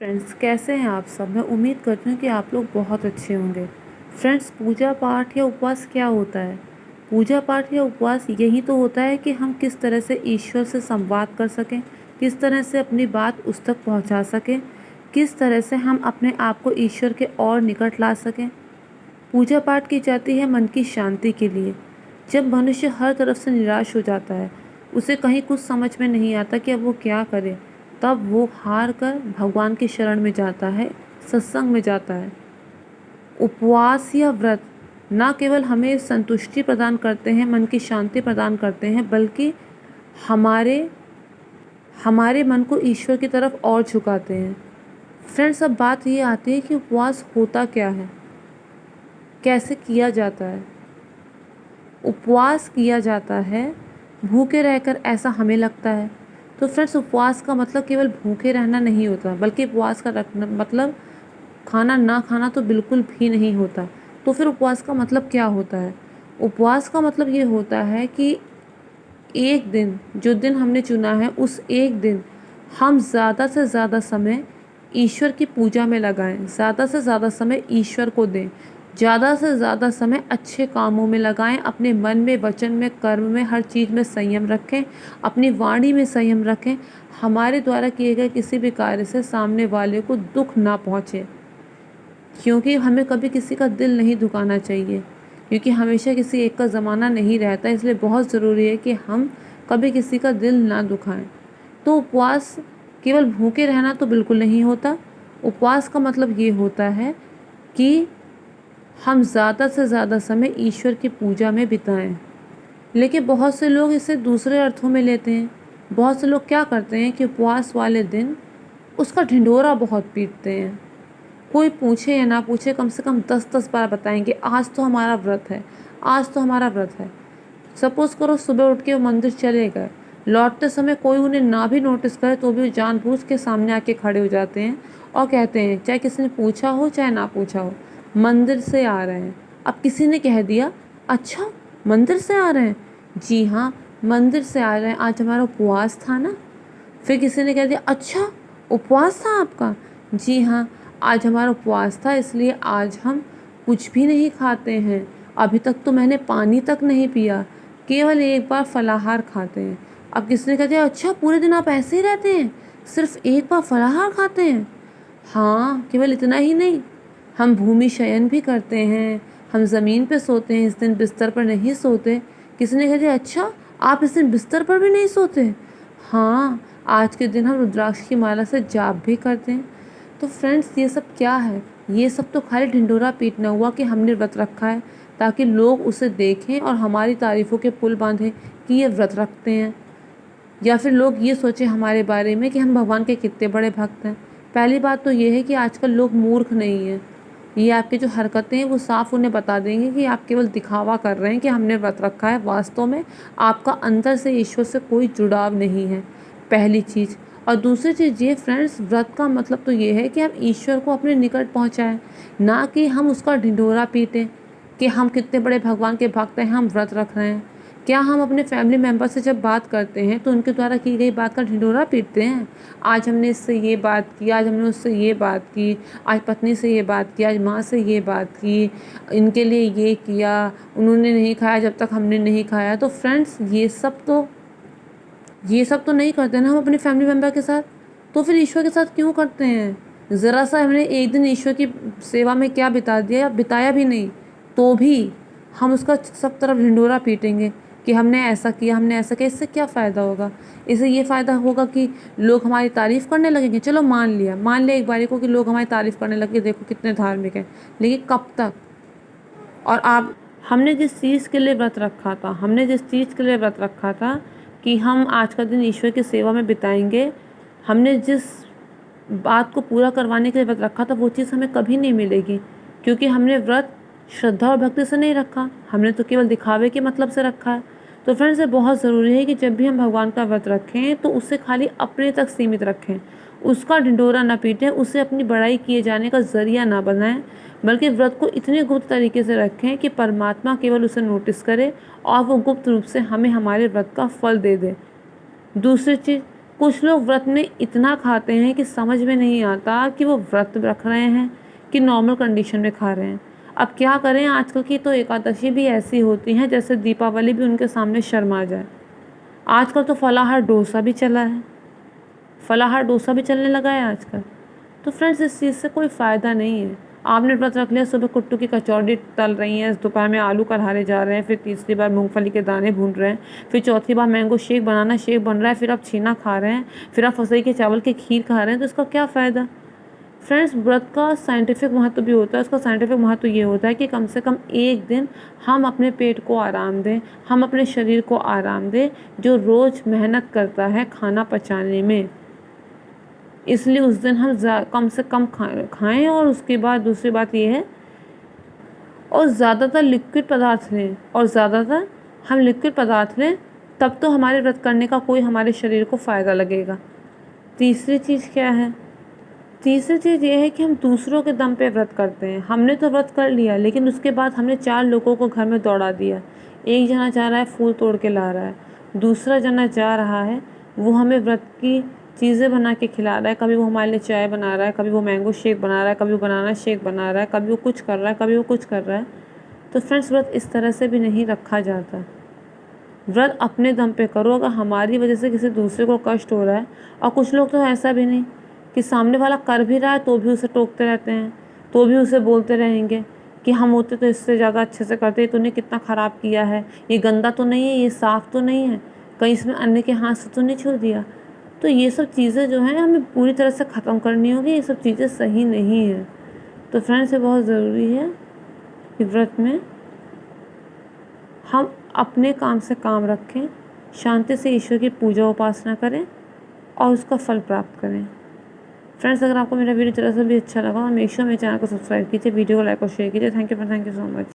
Friends, कैसे हैं आप सब। मैं उम्मीद करती हूँ कि आप लोग बहुत अच्छे होंगे। फ्रेंड्स, पूजा पाठ या उपवास क्या होता है। पूजा पाठ या उपवास यही तो होता है कि हम किस तरह से ईश्वर से संवाद कर सकें, किस तरह से अपनी बात उस तक पहुँचा सकें, किस तरह से हम अपने आप को ईश्वर के और निकट ला सकें। पूजा पाठ की जाती है मन की शांति के लिए। जब मनुष्य हर तरफ से निराश हो जाता है, उसे कहीं कुछ समझ में नहीं आता कि अब वो क्या करे, तब वो हार कर भगवान की शरण में जाता है, सत्संग में जाता है। उपवास या व्रत न केवल हमें संतुष्टि प्रदान करते हैं, मन की शांति प्रदान करते हैं, बल्कि हमारे हमारे मन को ईश्वर की तरफ और झुकाते हैं। फ्रेंड्स, अब बात ये आती है कि उपवास होता क्या है, कैसे किया जाता है। उपवास किया जाता है भूखे रहकर, ऐसा हमें लगता है। तो फ्रेंड्स, उपवास का मतलब केवल भूखे रहना नहीं होता, बल्कि उपवास का रखना मतलब खाना ना खाना तो बिल्कुल भी नहीं होता। तो फिर उपवास का मतलब क्या होता है। उपवास का मतलब ये होता है कि एक दिन, जो दिन हमने चुना है, उस एक दिन हम ज़्यादा से ज़्यादा समय ईश्वर की पूजा में लगाएं, ज़्यादा से ज़्यादा समय ईश्वर को दें, ज़्यादा से ज़्यादा समय अच्छे कामों में लगाएं, अपने मन में, वचन में, कर्म में, हर चीज़ में संयम रखें, अपनी वाणी में संयम रखें। हमारे द्वारा किए गए किसी भी कार्य से सामने वाले को दुख ना पहुँचे, क्योंकि हमें कभी किसी का दिल नहीं दुखाना चाहिए, क्योंकि हमेशा किसी एक का ज़माना नहीं रहता। इसलिए बहुत ज़रूरी है कि हम कभी किसी का दिल ना दुखाएं। तो उपवास केवल भूखे रहना तो बिल्कुल नहीं होता। उपवास का मतलब ये होता है कि हम ज़्यादा से ज़्यादा समय ईश्वर की पूजा में बिताएं। लेकिन बहुत से लोग इसे दूसरे अर्थों में लेते हैं। बहुत से लोग क्या करते हैं कि उपवास वाले दिन उसका ढिंढोरा बहुत पीटते हैं। कोई पूछे या ना पूछे, कम से कम 10-10 बार बताएंगे, आज तो हमारा व्रत है, आज तो हमारा व्रत है। सपोज़ करो सुबह उठ के वो मंदिर चले गए, लौटते समय कोई उन्हें ना भी नोटिस करे तो भी वो जानबूझ के सामने आके खड़े हो जाते हैं और कहते हैं, चाहे किसी ने पूछा हो चाहे ना पूछा हो, मंदिर से आ रहे हैं। अब किसी ने कह दिया, अच्छा मंदिर से आ रहे हैं, जी हाँ मंदिर से आ रहे हैं, आज हमारा उपवास था ना। फिर किसी ने कह दिया, अच्छा उपवास था आपका, जी हाँ आज हमारा उपवास था, इसलिए आज हम कुछ भी नहीं खाते हैं, अभी तक तो मैंने पानी तक नहीं पिया, केवल एक बार फलाहार खाते हैं। अब किसी ने कह दिया, अच्छा पूरे दिन आप ऐसे ही रहते हैं, सिर्फ एक बार फलाहार खाते हैं। हाँ, केवल इतना ही नहीं, हम भूमि शयन भी करते हैं, हम ज़मीन पे सोते हैं, इस दिन बिस्तर पर नहीं सोते। किसी ने कह दिया, अच्छा आप इस दिन बिस्तर पर भी नहीं सोते। हाँ, आज के दिन हम रुद्राक्ष की माला से जाप भी करते हैं। तो फ्रेंड्स, ये सब क्या है, ये सब तो खाली ढिंढोरा पीटना हुआ कि हमने व्रत रखा है, ताकि लोग उसे देखें और हमारी तारीफ़ों के पुल बांधें कि ये व्रत रखते हैं, या फिर लोग ये सोचें हमारे बारे में कि हम भगवान के कितने बड़े भक्त हैं। पहली बात तो ये है कि आजकल लोग मूर्ख नहीं हैं। ये आपकी जो हरकतें हैं वो साफ उन्हें बता देंगे कि आप केवल दिखावा कर रहे हैं कि हमने व्रत रखा है, वास्तव में आपका अंदर से ईश्वर से कोई जुड़ाव नहीं है, पहली चीज़। और दूसरी चीज़ ये फ्रेंड्स, व्रत का मतलब तो ये है कि हम ईश्वर को अपने निकट पहुँचाएँ, ना कि हम उसका ढिंढोरा पीटें कि हम कितने बड़े भगवान के भक्त हैं, हम व्रत रख रहे हैं। क्या हम अपने फैमिली मेम्बर से जब बात करते हैं तो उनके द्वारा की गई बात का ढिंढोरा पीटते हैं, आज हमने इससे ये बात की, आज हमने उससे ये बात की, आज पत्नी से ये बात की, आज माँ से ये बात की, इनके लिए ये किया, उन्होंने नहीं खाया जब तक हमने नहीं खाया। तो फ्रेंड्स, ये सब तो नहीं करते ना हम अपने फैमिली मेम्बर के साथ, तो फिर ईश्वर के साथ क्यों करते हैं। ज़रा सा हमने एक दिन ईश्वर की सेवा में क्या बिता दिया, या बिताया भी नहीं, तो भी हम उसका सब तरफ ढिंढोरा पीटेंगे कि हमने ऐसा किया, हमने ऐसा किया। इससे क्या फ़ायदा होगा। इससे ये फ़ायदा होगा कि लोग हमारी तारीफ़ करने लगेंगे। चलो मान लिया एक बारी को कि लोग हमारी तारीफ़ करने लगे, देखो कितने धार्मिक हैं, लेकिन कब तक। और आप, हमने जिस चीज़ के लिए व्रत रखा था, कि हम आज का दिन ईश्वर की सेवा में बिताएंगे, हमने जिस बात को पूरा करवाने के लिए व्रत रखा था, वो चीज़ हमें कभी नहीं मिलेगी, क्योंकि हमने व्रत श्रद्धा और भक्ति से नहीं रखा, हमने तो केवल दिखावे के मतलब से रखा है। तो फ्रेंड्स, ये बहुत ज़रूरी है कि जब भी हम भगवान का व्रत रखें तो उसे खाली अपने तक सीमित रखें, उसका ढिंढोरा ना पीटें, उसे अपनी बड़ाई किए जाने का ज़रिया ना बनाएं, बल्कि व्रत को इतने गुप्त तरीके से रखें कि परमात्मा केवल उसे नोटिस करे और वो गुप्त रूप से हमें हमारे व्रत का फल दे दे। दूसरी चीज़, कुछ लोग व्रत में इतना खाते हैं कि समझ में नहीं आता कि वो व्रत रख रहे हैं कि नॉर्मल कंडीशन में खा रहे हैं। अब क्या करें, आजकल की तो एकादशी भी ऐसी होती हैं जैसे दीपावली भी उनके सामने शर्मा जाए। आजकल तो फलाहार डोसा भी चला है, फलाहार डोसा भी चलने लगा है आजकल। तो फ्रेंड्स, इस चीज़ से कोई फ़ायदा नहीं है। आपने व्रत रख लिया, सुबह कुट्टू की कचौड़ी तल रही हैं, दोपहर में आलू कढ़ाने जा रहे हैं, फिर तीसरी बार मूंगफली के दाने भून रहे हैं, फिर चौथी बार मैंगो शेक बनाना शेक बन रहा है, फिर आप छीना खा रहे हैं, फिर आप फसई के चावल की खीर खा रहे हैं, तो इसका क्या फ़ायदा। फ्रेंड्स, व्रत का साइंटिफिक महत्व भी होता है। उसका साइंटिफिक महत्व ये होता है कि कम से कम एक दिन हम अपने पेट को आराम दें, हम अपने शरीर को आराम दें, जो रोज़ मेहनत करता है खाना पचाने में। इसलिए उस दिन हम कम से कम खाएं। और उसके बाद दूसरी बात ये है, और ज़्यादातर लिक्विड पदार्थ लें, और ज़्यादातर हम लिक्विड पदार्थ लें, तब तो हमारे व्रत करने का कोई हमारे शरीर को फ़ायदा लगेगा। तीसरी चीज़ क्या है, तीसरी चीज़ ये है कि हम दूसरों के दम पे व्रत करते हैं। हमने तो व्रत कर लिया, लेकिन उसके बाद हमने 4 लोगों को घर में दौड़ा दिया। एक जना जा रहा है फूल तोड़ के ला रहा है, दूसरा जना जा रहा है वो हमें व्रत की चीज़ें बना के खिला रहा है। कभी वो हमारे लिए चाय बना रहा है, कभी वो मैंगो शेक बना रहा है, कभी वो बनाना शेक बना रहा है, कभी वो कुछ कर रहा है, कभी वो कुछ कर रहा है। तो फ्रेंड्स, व्रत इस तरह से भी नहीं रखा जाता। व्रत अपने दम पे करो। अगर हमारी वजह से किसी दूसरे को कष्ट हो रहा है, और कुछ लोग तो ऐसा भी नहीं कि सामने वाला कर भी रहा है तो भी उसे टोकते रहते हैं, तो भी उसे बोलते रहेंगे कि हम होते तो इससे ज़्यादा अच्छे से करते, तूने कितना ख़राब किया है, ये गंदा तो नहीं है, ये साफ़ तो नहीं है, कहीं इसमें अन्य के हाथ से तो नहीं छू दिया। तो ये सब चीज़ें जो हैं हमें पूरी तरह से ख़त्म करनी होगी। ये सब चीज़ें सही नहीं है। तो फ्रेंड्स, ये बहुत ज़रूरी है कि व्रत में हम अपने काम से काम रखें, शांति से ईश्वर की पूजा उपासना करें और उसका फल प्राप्त करें। फ्रेंड्स, अगर आपको मेरा वीडियो जरा सा भी अच्छा लगा, मेक श्योर मेरे चैनल को सब्सक्राइब कीजिए, वीडियो को लाइक और शेयर कीजिए। Thank you so much.